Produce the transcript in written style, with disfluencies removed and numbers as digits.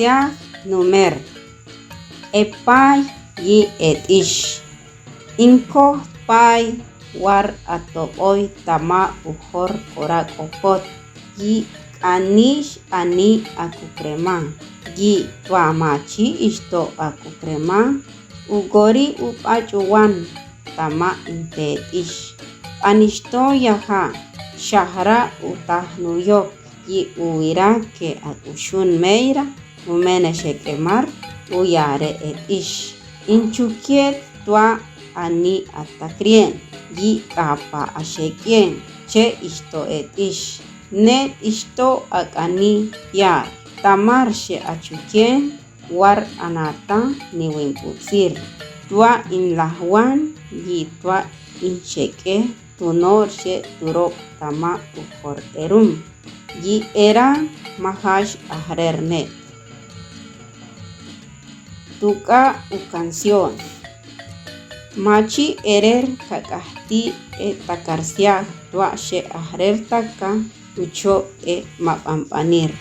takarsia numer. Epay yi etish. Inko pay war atoboy tama ujor korak opot. Yi anish ani akukrema. Yi tuamachi isto akukrema. Ugori upachuwan tama intetish. Anishto yaha shahra utah nuyok. Yi uira ke akushun meira umene shekemar uyare etish. Inchukiet tua ani atakrien. Yi kapa ashekien che isto etish. Net isto akani yar. Tamar she achukien war anata ni wimputsir. Tua in lahwan yi tua in sheke tunor she turok tama ujor erum. Yi era mahash ahrernet. Tuka u canción. Machi erer kakahti e takarsia tua she ahrer taka ucho e mapampanir.